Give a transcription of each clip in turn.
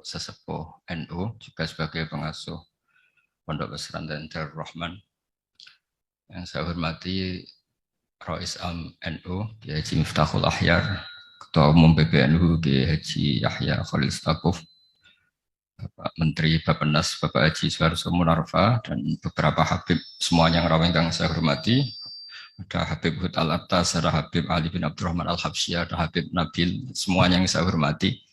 sesepuh NU, juga sebagai pengasuh Pondok Pesantren Darul Rahman. Yang saya hormati Rais Am NU, Kiai Haji Miftahul Ahyar, Ketua Umum PBNU, Kiai Haji Yahya Khalil Stakuf, Bapak Menteri Bappenas, Bapak Haji Suharto Monarfa, dan beberapa Habib semuanya yang rawing yang saya hormati. Ada Habib Hud Al-Attas, ada Habib Ali bin Abdurrahman Al-Habsyi, ada Habib Nabil, semuanya yang saya hormati.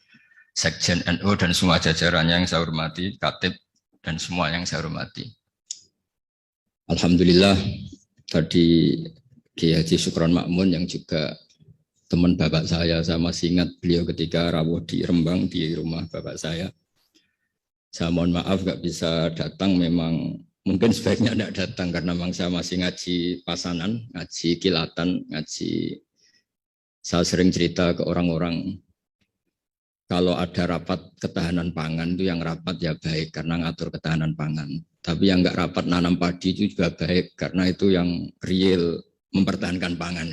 Sekjen NU dan semua jajarannya yang saya hormati, Katib dan semua yang saya hormati. Alhamdulillah, tadi Kiai Haji Syukron Makmun yang juga teman bapak saya masih ingat beliau ketika rawuh di Rembang di rumah bapak saya. Saya mohon maaf gak bisa datang, memang mungkin sebaiknya tidak datang karena memang saya masih ngaji pasanan, ngaji kilatan, ngaji. Saya sering cerita ke orang-orang, kalau ada rapat ketahanan pangan itu yang rapat ya baik karena ngatur ketahanan pangan. Tapi yang nggak rapat nanam padi itu juga baik karena itu yang real mempertahankan pangan.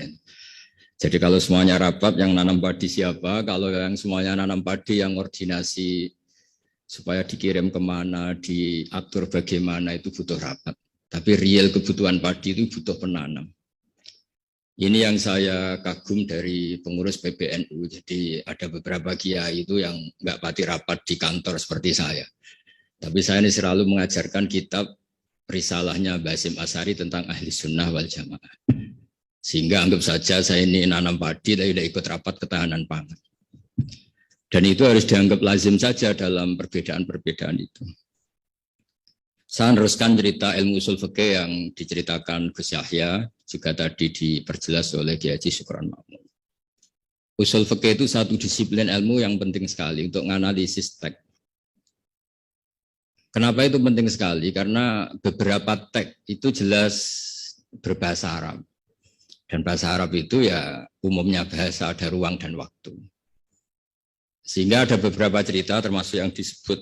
Jadi kalau semuanya rapat, yang nanam padi siapa? Kalau yang semuanya nanam padi, yang koordinasi supaya dikirim kemana, diatur bagaimana, itu butuh rapat. Tapi real kebutuhan padi itu butuh penanam. Ini yang saya kagum dari pengurus PBNU. Jadi ada beberapa kiai itu yang nggak pati rapat di kantor seperti saya. Tapi saya ini selalu mengajarkan kitab risalahnya Basim Asari tentang ahli sunnah wal jamaah. Sehingga anggap saja saya ini nanam padi tapi tidak ikut rapat ketahanan pangan. Dan itu harus dianggap lazim saja dalam perbedaan-perbedaan itu. Saya meneruskan cerita ilmu usul fikih yang diceritakan Gus Yahya, juga tadi diperjelas oleh Kiai Haji Syukron Makmun. Usul fikih itu satu disiplin ilmu yang penting sekali untuk menganalisis teks. Kenapa itu penting sekali? Karena beberapa teks itu jelas berbahasa Arab. Dan bahasa Arab itu ya umumnya bahasa, ada ruang dan waktu. Sehingga ada beberapa cerita termasuk yang disebut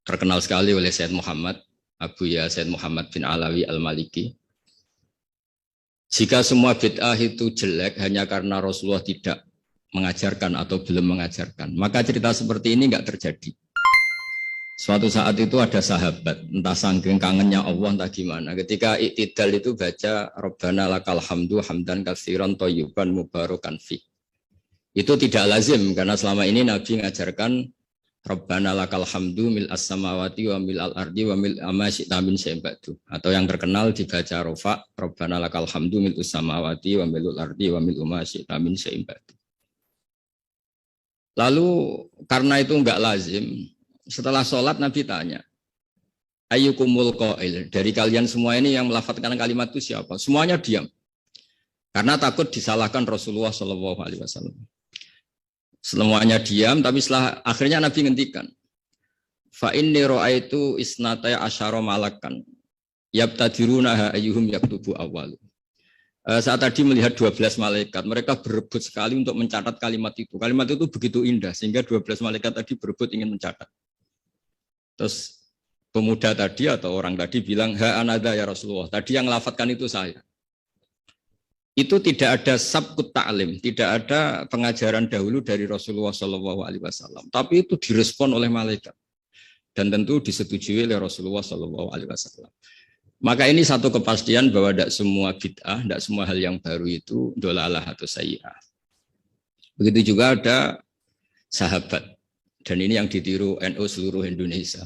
terkenal sekali oleh Sayyid Muhammad, Abu Ya Sayyid Muhammad bin Alawi Al-Maliki. Jika semua bid'ah itu jelek hanya karena Rasulullah tidak mengajarkan atau belum mengajarkan, maka cerita seperti ini enggak terjadi. Suatu saat itu ada sahabat, entah saking kangennya Allah entah gimana, ketika iktidal itu baca Rabbana lakal hamdu hamdan katsiran thayyiban mubarakan fi. Itu tidak lazim karena selama ini Nabi mengajarkan Rabbana lakal hamdu mil as-samawati wa mil al-ardi wa mil ma syi'ta min syai'in ba'du. Atau yang terkenal dibaca Rafa, Rabbana lakal hamdu mil as-samawati wa mil al-ardi wa mil ma syi'ta min syai'in ba'du. Lalu karena itu enggak lazim, setelah sholat Nabi tanya, ayyukumul qail, dari kalian semua ini yang melafadzkan kalimat itu siapa? Semuanya diam. Karena takut disalahkan Rasulullah SAW. Semuanya diam, tapi setelah akhirnya Nabi ngendikan, fa inni ra'aitu isnataya asyara malakan yabtadiruna ayyuhum yaktubu awwalu. Saat tadi melihat 12 malaikat, mereka berebut sekali untuk mencatat kalimat itu. Kalimat itu begitu indah sehingga 12 malaikat tadi berebut ingin mencatat. Terus pemuda tadi atau orang tadi bilang, ha anada ya Rasulullah. Tadi yang lafadzkan itu saya. Itu tidak ada sabqut ta'lim, tidak ada pengajaran dahulu dari Rasulullah SAW. Tapi itu direspon oleh malaikat dan tentu disetujui oleh Rasulullah SAW. Maka ini satu kepastian bahwa tidak semua bid'ah, tidak semua hal yang baru itu dolalah atau sayyi'ah. Begitu juga ada sahabat, dan ini yang ditiru NU seluruh Indonesia.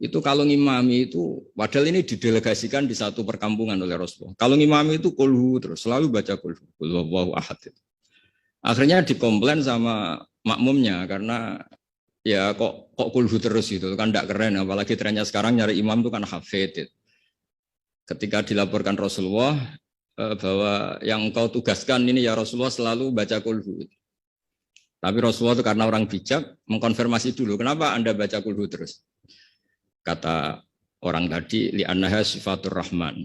Itu kalau ngimami itu, padahal ini didelegasikan di satu perkampungan oleh Rasulullah. Kalau ngimami itu kulhu terus, selalu baca kulhu, kulhu ahad. Akhirnya dikomplain sama makmumnya karena ya kok kulhu terus itu kan tidak keren, apalagi trennya sekarang nyari imam itu kan hafid. Ketika dilaporkan Rasulullah bahwa yang kau tugaskan ini ya Rasulullah selalu baca kulhu. Tapi Rasulullah itu karena orang bijak mengkonfirmasi dulu, kenapa Anda baca kulhu terus? Kata orang tadi, li'annaha sifatur rahman.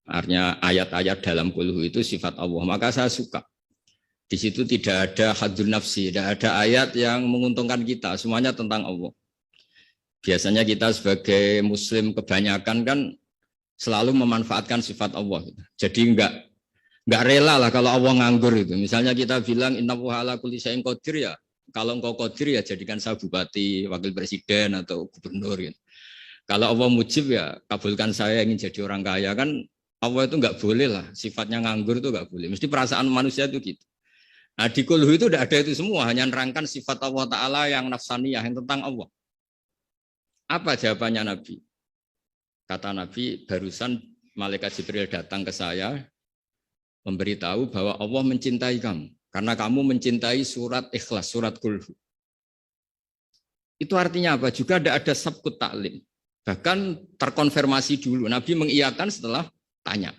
Artinya ayat-ayat dalam kulhu itu sifat Allah. Maka saya suka. Di situ tidak ada hadun nafsi, tidak ada ayat yang menguntungkan kita. Semuanya tentang Allah. Biasanya kita sebagai muslim kebanyakan kan selalu memanfaatkan sifat Allah. Jadi enggak rela lah kalau Allah nganggur itu. Misalnya kita bilang innallaha ala kulli syai'in qadir ya. kalau engkau qadir ya jadikan saya bupati, wakil presiden atau gubernur gitu. Kalau Allah mujib ya kabulkan saya ingin jadi orang kaya kan Allah itu nggak boleh lah sifatnya nganggur itu nggak boleh. Mesti perasaan manusia itu gitu. Nah di kulhu itu tidak ada itu semua hanya nerangkan sifat Allah Taala yang nafsaniyah yang tentang Allah. Apa jawabannya Nabi? Kata Nabi barusan malaikat Jibril datang ke saya memberitahu bahwa Allah mencintai kamu karena kamu mencintai surat Ikhlas, surat Kulhu. Itu artinya apa? Juga ada sabkut taklim. Bahkan terkonfirmasi dulu. Nabi mengiyakan setelah tanya.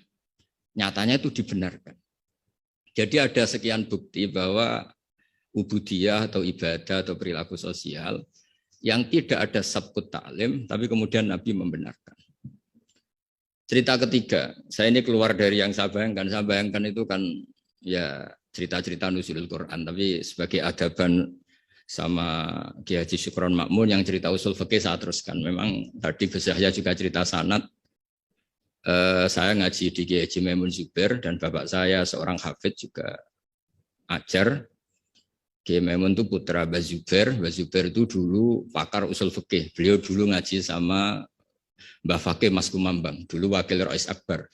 Nyatanya itu dibenarkan. Jadi ada sekian bukti bahwa ubudiyah atau ibadah atau perilaku sosial yang tidak ada sabkut taklim, tapi kemudian Nabi membenarkan. Cerita ketiga, saya ini keluar dari yang saya bayangkan. Saya bayangkan itu kan ya cerita-cerita nuzulul Quran, tapi sebagai adaban sama Kiai Haji Syukron Makmun yang cerita usul fikih saya teruskan. Memang tadi Gus Yahya juga cerita sanad. Saya ngaji di Kiai Haji Maimun Zubair dan bapak saya seorang hafidz juga ajar. Kiai Maimun itu putra Mbah Zubair. Mbah Zubair itu dulu pakar usul fikih. Beliau dulu ngaji sama Mbah Fakih Mas Kumambang, dulu wakil Rais Akbar.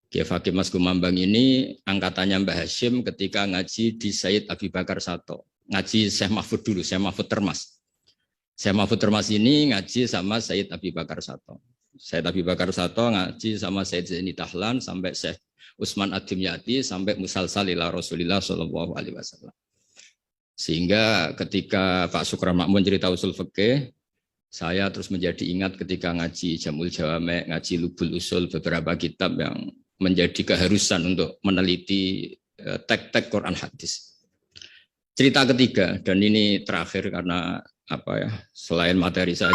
Kiai Fakih Mas Kumambang ini angkatannya Mbah Hashim ketika ngaji di Sayyid Abi Bakar Sato. Ngaji Syekh Mahfud dulu, Syekh Mahfud Termas. Syekh Mahfud Termas ini ngaji sama Sayyid Abi Bakar Sato. Sayyid Abi Bakar Sato ngaji sama Sayyid Zaini Tahlan sampai Syekh Utsman Ad-Dimyati sampai musalsal ila Rasulillah sallallahu alaihi wasallam. Sehingga ketika Pak Sukron Makmun cerita usul fikih, saya terus menjadi ingat ketika ngaji Jamul Jawame, ngaji Lubul Usul, beberapa kitab yang menjadi keharusan untuk meneliti tek-tek Quran hadis. Cerita ketiga, dan ini terakhir karena apa ya, selain materi saya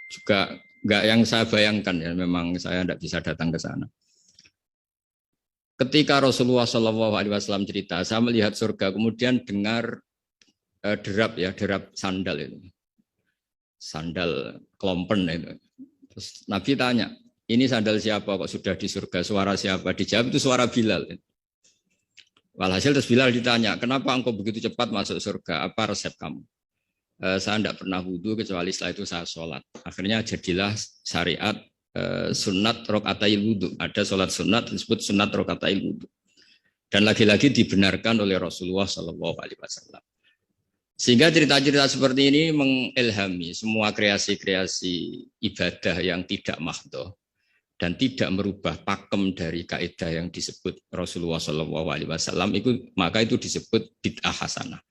juga nggak yang saya bayangkan ya, memang saya tidak bisa datang ke sana. Ketika Rasulullah SAW cerita, saya melihat surga, kemudian dengar derap sandal itu. Sandal klompen itu. Terus Nabi tanya, ini sandal siapa kok sudah di surga, suara siapa? Dijawab itu suara Bilal. Walhasil terus Bilal ditanya, kenapa engkau begitu cepat masuk surga? Apa resep kamu? Saya tidak pernah wudhu kecuali setelah itu saya sholat. Akhirnya jadilah syariat sunat rokatail wudhu. Ada sholat sunat disebut sunat rokatail wudhu. Dan lagi-lagi dibenarkan oleh Rasulullah SAW. Sehingga cerita-cerita seperti ini mengilhami semua kreasi-kreasi ibadah yang tidak mahdhah dan tidak merubah pakem dari kaidah yang disebut Rasulullah SAW. Maka itu disebut bid'ah hasanah.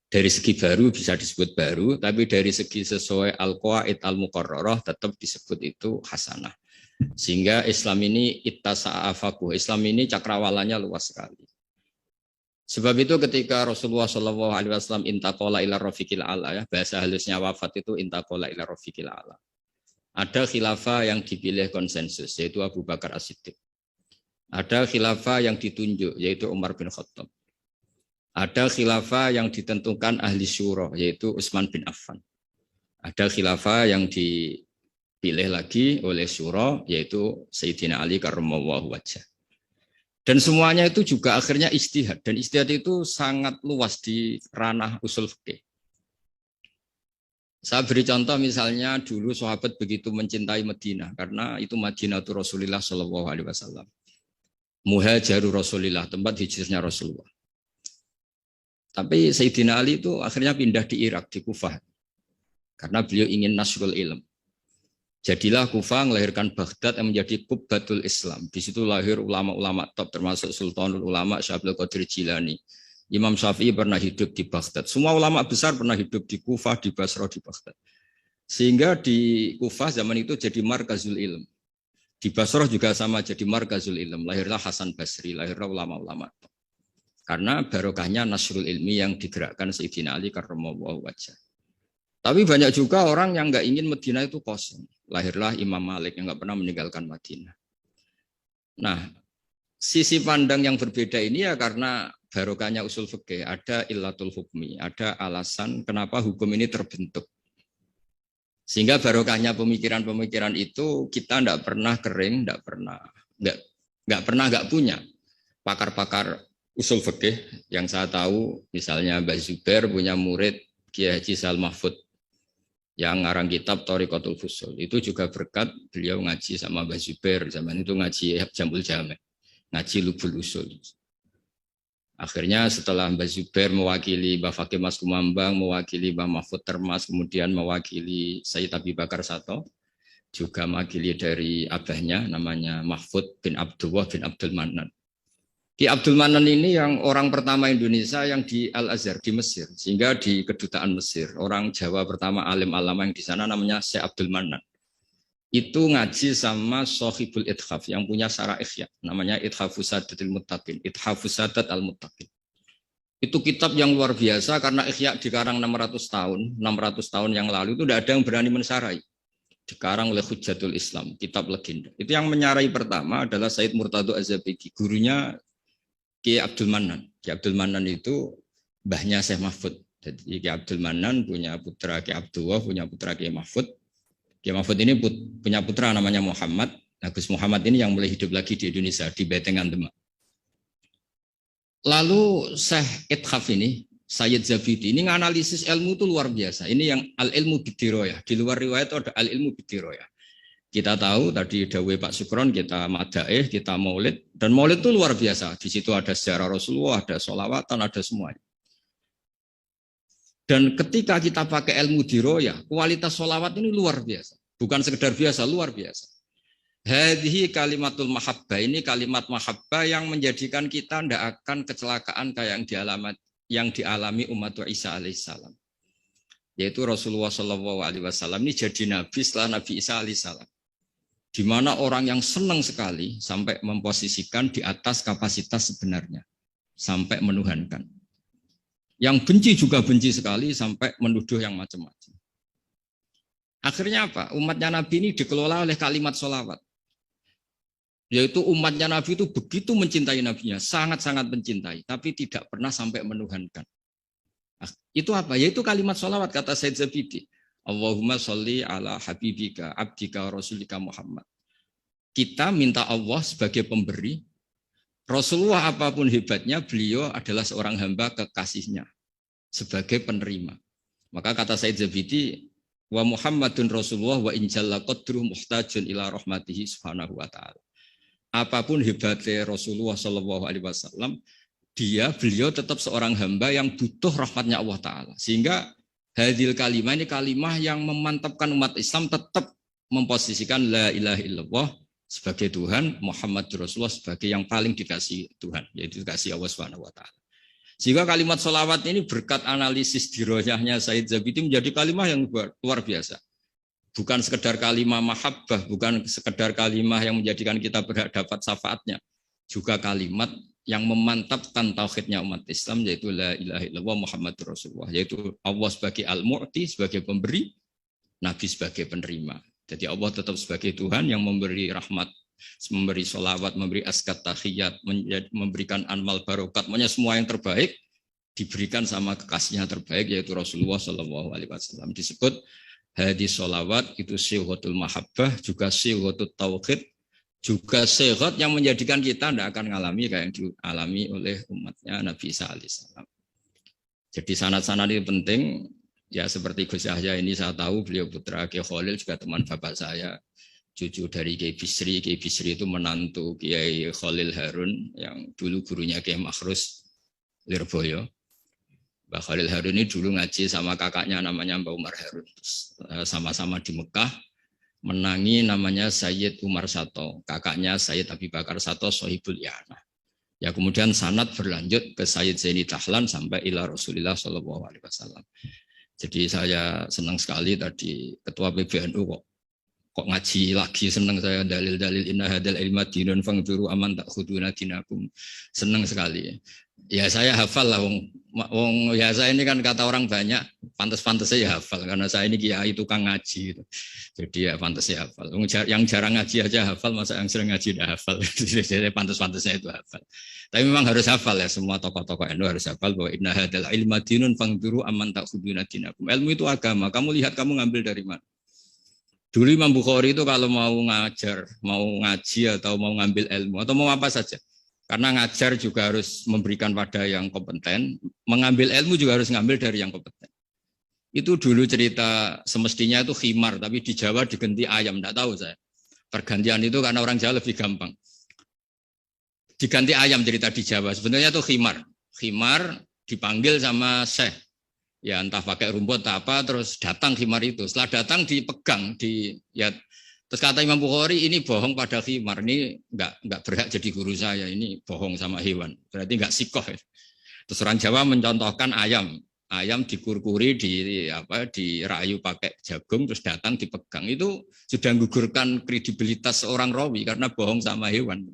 Dari segi baru bisa disebut baru, tapi dari segi sesuai al-qawaid al-muqarrarah tetap disebut itu hasanah. Sehingga Islam ini ittasa'afaku, Islam ini cakrawalanya luas sekali. Sebab itu ketika Rasulullah SAW intaqala ila rafiqil a'la, ya, bahasa halusnya wafat itu intaqala ila rafiqil a'la. Ada khilafah yang dipilih konsensus, yaitu Abu Bakar As-Siddiq. Ada khilafah yang ditunjuk, yaitu Umar bin Khattab. Ada khilafah yang ditentukan ahli syura, yaitu Utsman bin Affan. Ada khilafah yang dipilih lagi oleh syura, yaitu Sayyidina Ali karramallahu wajhah. Dan semuanya itu juga akhirnya ijtihad. Dan ijtihad itu sangat luas di ranah usul fikih. Saya beri contoh misalnya dulu sahabat begitu mencintai Madinah. Karena itu Madinah itu Rasulullah SAW. Muhajiru Rasulullah, tempat hijrahnya Rasulullah. Tapi Sayyidina Ali itu akhirnya pindah di Irak, di Kufah. Karena beliau ingin nasrul ilm. Jadilah Kufah melahirkan Baghdad yang menjadi Qubbatul Islam. Di situ lahir ulama-ulama top termasuk Sultanul Ulama Syekh Abdul Qadir Jilani. Imam Syafi'i pernah hidup di Baghdad. Semua ulama besar pernah hidup di Kufah, di Basra, di Baghdad. Sehingga di Kufah zaman itu jadi markazul ilm. Di Basra juga sama jadi markazul ilm. Lahirlah Hasan Basri, lahirlah ulama-ulama top. Karena barokahnya nasrul ilmi yang digerakkan Sayyidina Ali karramallahu wajhah. Tapi banyak juga orang yang nggak ingin Madinah itu kosong. Lahirlah Imam Malik yang nggak pernah meninggalkan Madinah. Nah, sisi pandang yang berbeda ini ya karena barokahnya usul fikih. Ada illatul hukmi, ada alasan kenapa hukum ini terbentuk. Sehingga barokahnya pemikiran-pemikiran itu kita nggak pernah kering, nggak pernah nggak punya pakar-pakar usul fikih yang saya tahu, misalnya Mbah Zubair punya murid Kiai Haji Sal Mahfud yang ngarang kitab Thariqatul Fusul. Itu juga berkat beliau ngaji sama Mbah Zubair, zaman itu ngaji Jamul Jame, ngaji Lubul Usul. Akhirnya setelah Mbah Zubair mewakili Mbah Fakih Mas Kumambang, mewakili Mbah Mahfud Termas, kemudian mewakili Sayyid Abi Bakar Sato, juga mewakili dari abahnya namanya Mahfud bin Abdullah bin Abdul Manan. Ki Abdul Manan ini yang orang pertama Indonesia yang di Al-Azhar di Mesir, sehingga di kedutaan Mesir, orang Jawa pertama alim alama yang di sana namanya Syekh Abdul Manan. Itu ngaji sama Sohibul Ithaf yang punya Syarah Ihya, namanya Ithafus Sadatil Muttaqin, Ithafus Sadat Al-Muttaqin. Itu kitab yang luar biasa karena Ihya dikarang 600 tahun yang lalu itu tidak ada yang berani mensarai. Dikarang oleh Hujjatul Islam, kitab legenda. Itu yang menyarai pertama adalah Said Murtado Az-Zabidi, gurunya Ki Abdul Manan. Ki Abdul Manan itu mbahnya Syekh Mahfud. Jadi Ki Abdul Manan punya putra Ki Abdullah, punya putra Ki Mahfud. Ki Mahfud ini punya putra namanya Muhammad. Nah, Gus Muhammad ini yang mulai hidup lagi di Indonesia, di Betengan Demak. Lalu Syekh Ithaf ini, Sayyid Zabidi, ini nganalisis ilmu itu luar biasa. Ini yang al-ilmu bidiroyah. Di luar riwayat itu ada al-ilmu bidiroyah. Kita tahu tadi dawuh Pak Sukron, kita madaih, kita maulid, dan maulid itu luar biasa. Di situ ada sejarah Rasulullah, ada sholawatan, ada semuanya. Dan ketika kita pakai ilmu diroyah, kualitas sholawat ini luar biasa. Bukan sekedar biasa, luar biasa. Hadhihi kalimatul mahabbah, ini kalimat mahabbah yang menjadikan kita tidak akan kecelakaan kayak yang dialami umat Isa alaihissalam. Yaitu Rasulullah SAW ini jadi nabi setelah Nabi Isa alaihissalam. Di mana orang yang senang sekali sampai memposisikan di atas kapasitas sebenarnya, sampai menuhankan. Yang benci juga benci sekali sampai menuduh yang macam-macam. Akhirnya apa? Umatnya Nabi ini dikelola oleh kalimat sholawat. Yaitu umatnya Nabi itu begitu mencintai Nabinya, sangat-sangat mencintai, tapi tidak pernah sampai menuhankan. Itu apa? Yaitu kalimat sholawat, kata Sayyid Zabidi. Allahumma sholli ala habibika abdika rasulika Muhammad. Kita minta Allah sebagai pemberi. Rasulullah apapun hebatnya, beliau adalah seorang hamba kekasihnya sebagai penerima. Maka kata Sayyid Zabidi, wa Muhammadun Rasulullah wa injalla qadruh muhtajun ila rahmatihi subhanahu wa ta'ala. Apapun hebatnya Rasulullah sallallahu alaihi wasallam, beliau tetap seorang hamba yang butuh rahmatnya Allah Ta'ala. Sehingga hadil kalimah ini kalimah yang memantapkan umat Islam tetap memposisikan la ilaha illallah sebagai Tuhan, Muhammad Rasulullah sebagai yang paling dikasih Tuhan, yaitu dikasih Allah Subhanahu wa taala. Sehingga kalimat sholawat ini berkat analisis diroyahnya Sayyid Zabidi menjadi kalimah yang luar biasa. Bukan sekedar kalimah mahabbah, bukan sekedar kalimah yang menjadikan kita dapat syafaatnya, juga kalimat yang memantapkan tauhidnya umat Islam, yaitu la ilaha illallah Muhammadur Rasulullah, yaitu Allah sebagai al-mu'ti, sebagai pemberi, Nabi sebagai penerima. Jadi Allah tetap sebagai Tuhan yang memberi rahmat, memberi sholawat, memberi askat tahiyat, memberikan amal barokat, semuanya semua yang terbaik diberikan sama kekasihnya terbaik, yaitu Rasulullah Shallallahu Alaihi Wasallam. Disebut hadis sholawat itu syihotul mahabbah, juga syihotul tauhid, juga sehat yang menjadikan kita tidak akan mengalami kayak yang dialami oleh umatnya Nabi Isa alaihissalam. Jadi sanad-sanad ini penting. Ya seperti Gus Yahya ini saya tahu beliau putra Kiai Khalil, juga teman bapak saya, cucu dari Kiai Bisri. Kiai Bisri itu menantu Kiai Khalil Harun yang dulu gurunya Kiai Makhrus Lirboyo. Mbak Khalil Harun ini dulu ngaji sama kakaknya namanya Mbak Umar Harun. Sama-sama di Mekah. Menangi namanya Sayyid Umar Sato, kakaknya Sayyid Abi Bakar Sato Sohibul Yana. Ya kemudian sanad berlanjut ke Sayyid Zaini Tahlan sampai ila Rasulullah Shallallahu Alaihi Wasallam. Jadi saya senang sekali tadi ketua PBNU kok ngaji lagi, senang saya dalil-dalil inna hadal ilma dinun fangduru aman tak khuduna dinakum, senang sekali. Ya saya hafal lah, wong ya saya ini kan kata orang banyak, pantas-pantas saya hafal karena saya ini kiai tukang ngaji gitu. Jadi ya pantas saya hafal. Yang jarang ngaji aja hafal, masa yang sering ngaji udah hafal. Jadi pantas-pantasnya itu hafal. Tapi memang harus hafal ya, semua tokoh-tokoh NU harus hafal bahwa inna hadal ilma dinun fangduru aman tak khuduna dinakum. Ilmu itu agama, kamu lihat kamu ngambil dari mana. Dulu Imam Bukhari itu kalau mau ngajar, mau ngaji atau mau ngambil ilmu atau mau apa saja, Karena ngajar juga harus memberikan pada yang kompeten, mengambil ilmu juga harus ngambil dari yang kompeten. Itu dulu cerita semestinya itu khimar, tapi di Jawa diganti ayam, enggak tahu saya. Pergantian itu karena orang Jawa lebih gampang. Diganti ayam cerita di Jawa, sebenarnya itu khimar. Khimar dipanggil sama syekh. Ya entah pakai rumput atau apa, terus datang khimar itu. Setelah datang dipegang, terus kata Imam Bukhari, ini bohong pada khimar, ini enggak berhak jadi guru saya, ini bohong sama hewan. Berarti enggak sikoh. Ya. Terus orang Jawa mencontohkan ayam. Ayam dikurkuri, dirayu pakai jagung, terus datang dipegang. Itu sudah menggugurkan kredibilitas seorang rawi karena bohong sama hewan.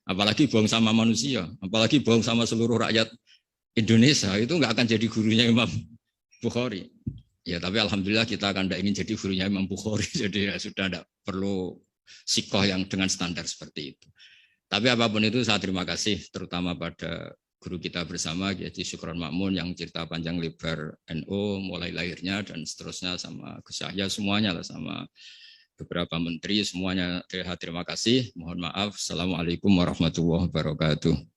Apalagi bohong sama manusia, apalagi bohong sama seluruh rakyat Indonesia, itu nggak akan jadi gurunya Imam Bukhari. Ya, tapi alhamdulillah kita akan tidak ingin jadi gurunya Imam Bukhari, jadi ya sudah tidak perlu sikoh yang dengan standar seperti itu. Tapi apapun itu saya terima kasih terutama pada guru kita bersama, Kiai Syukron Makmun yang cerita panjang lebar NU mulai lahirnya dan seterusnya sama Gus Yahya semuanya lah sama beberapa menteri semuanya terima kasih. Mohon maaf. Assalamualaikum warahmatullahi wabarakatuh.